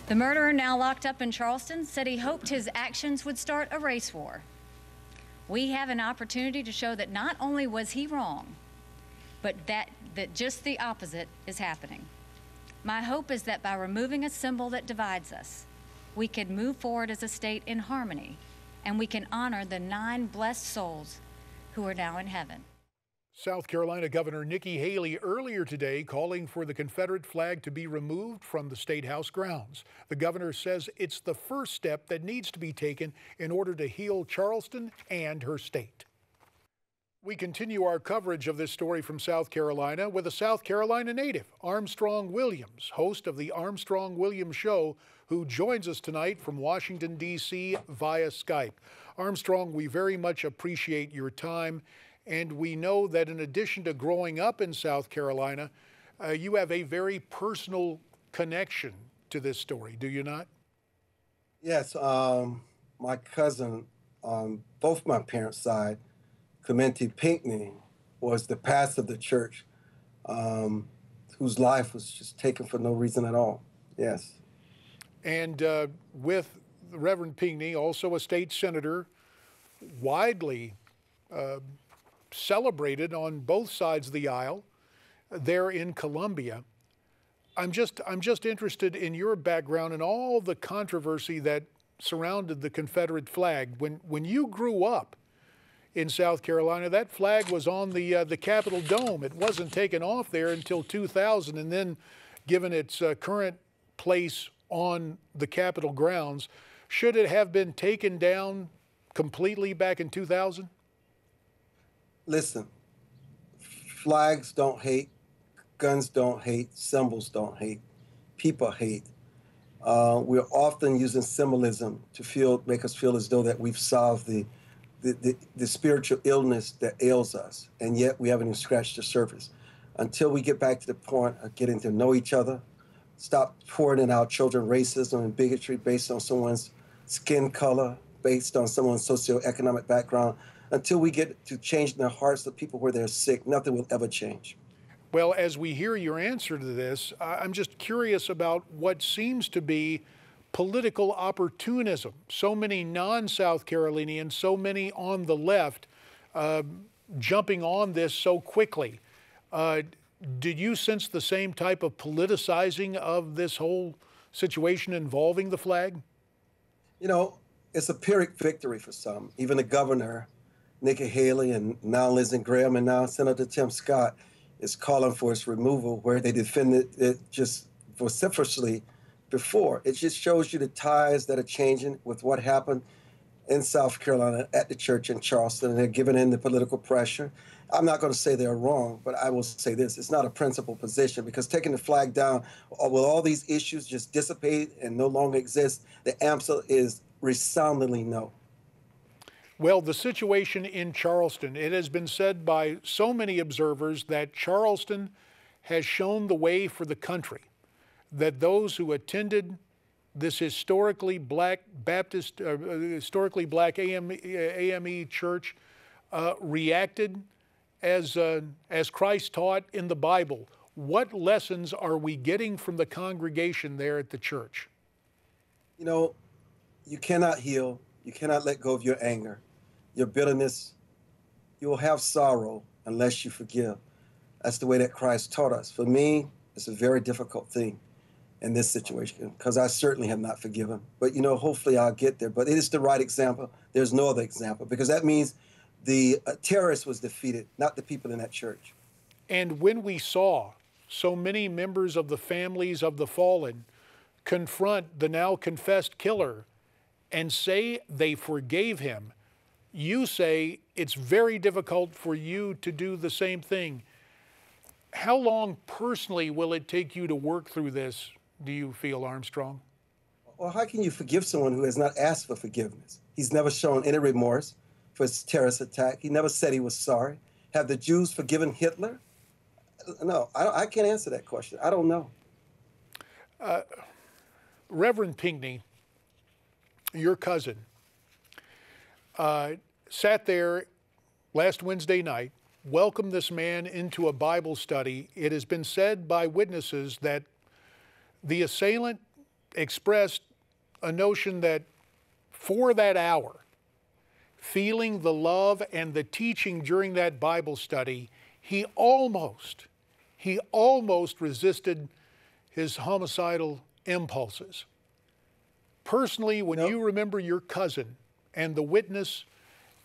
The murderer, now locked up in Charleston, said he hoped his actions would start a race war. We have an opportunity to show that not only was he wrong, but that just the opposite is happening. My hope is that by removing a symbol that divides us, we can move forward as a state in harmony, and we can honor the 9 blessed souls who are now in heaven. South Carolina Governor Nikki Haley earlier today calling for the Confederate flag to be removed from the State House grounds. The governor says it's the first step that needs to be taken in order to heal Charleston and her state. We continue our coverage of this story from South Carolina with a South Carolina native, Armstrong Williams, host of the Armstrong Williams Show, who joins us tonight from Washington, D.C. via Skype. Armstrong, we very much appreciate your time. And we know that in addition to growing up in South Carolina, you have a very personal connection to this story, do you not? Yes, my cousin on both my parents' side, Clemente Pinckney, was the pastor of the church, whose life was just taken for no reason at all. Yes. And with Reverend Pinckney, also a state senator, widely celebrated on both sides of the aisle there in Columbia. I'm just interested in your background and all the controversy that surrounded the Confederate flag. When you grew up in South Carolina, that flag was on the Capitol Dome. It wasn't taken off there until 2000, and then given its current place on the Capitol grounds. Should it have been taken down completely back in 2000? Listen, flags don't hate, guns don't hate, symbols don't hate, people hate. We're often using symbolism to make us feel as though that we've solved the spiritual illness that ails us, and yet we haven't even scratched the surface. Until we get back to the point of getting to know each other, stop pouring in our children racism and bigotry based on someone's skin color, based on someone's socioeconomic background, until we get to changing the hearts of people where they're sick, nothing will ever change. Well, as we hear your answer to this, I'm just curious about what seems to be political opportunism. So many non-South Carolinians, so many on the left, jumping on this so quickly. Did you sense the same type of politicizing of this whole situation involving the flag? You know, it's a Pyrrhic victory for some. Even the governor, Nikki Haley, and now Lindsey Graham, and now Senator Tim Scott is calling for its removal, where they defended it just vociferously before. It just shows you the ties that are changing with what happened in South Carolina at the church in Charleston, and they're giving in the political pressure. I'm not going to say they're wrong, but I will say this. It's not a principled position, because taking the flag down, will all these issues just dissipate and no longer exist? The answer is resoundingly no. Well, the situation in Charleston, it has been said by so many observers that Charleston has shown the way for the country, that those who attended this historically black Baptist, historically black AME church reacted as Christ taught in the Bible. What lessons are we getting from the congregation there at the church? You know, you cannot heal. You cannot let go of your anger, your bitterness. You will have sorrow unless you forgive. That's the way that Christ taught us. For me, it's a very difficult thing in this situation, because I certainly have not forgiven. But, you know, hopefully I'll get there. But it is the right example. There's no other example, because that means the terrorist was defeated, not the people in that church. And when we saw so many members of the families of the fallen confront the now confessed killer and say they forgave him, you say it's very difficult for you to do the same thing. How long personally will it take you to work through this, do you feel, Armstrong? Well, how can you forgive someone who has not asked for forgiveness? He's never shown any remorse for his terrorist attack. He never said he was sorry. Have the Jews forgiven Hitler? No, I can't answer that question. I don't know. Reverend Pinckney, your cousin, sat there last Wednesday night, welcomed this man into a Bible study. It has been said by witnesses that the assailant expressed a notion that for that hour, feeling the love and the teaching during that Bible study, he almost resisted his homicidal impulses. Personally, when you remember your cousin and the witness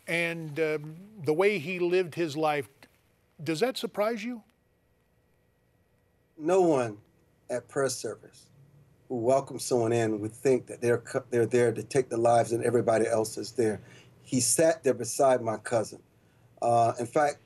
and the way he lived his life, does that surprise you? No one at prayer service who welcomes someone in would think that they're there to take the lives and everybody else is there. He sat there beside my cousin. In fact,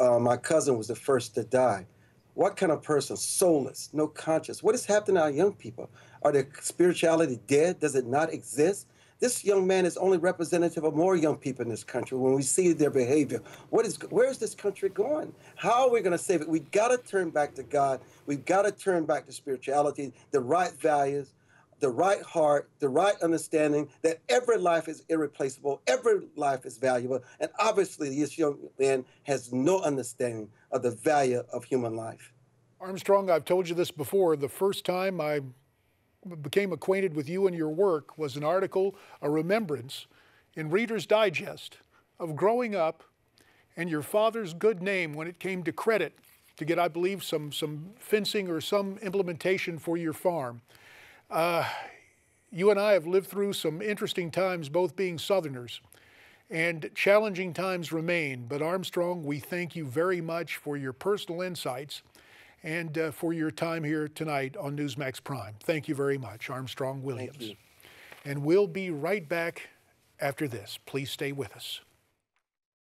my cousin was the first to die. What kind of person? Soulless, no conscience. What is happening to our young people? Are their spirituality dead? Does it not exist? This young man is only representative of more young people in this country. When we see their behavior, where is this country going? How are we going to save it? We've got to turn back to God. We've got to turn back to spirituality, the right values, the right heart, the right understanding that every life is irreplaceable, every life is valuable, and obviously this young man has no understanding of the value of human life. Armstrong, I've told you this before. The first time I became acquainted with you and your work was an article, a remembrance, in Reader's Digest of growing up and your father's good name when it came to credit to get, I believe, some fencing or some implementation for your farm. You and I have lived through some interesting times, both being Southerners, and challenging times remain. But Armstrong, we thank you very much for your personal insights and for your time here tonight on Newsmax Prime. Thank you very much, Armstrong Williams. Thank you. And we'll be right back after this. Please stay with us.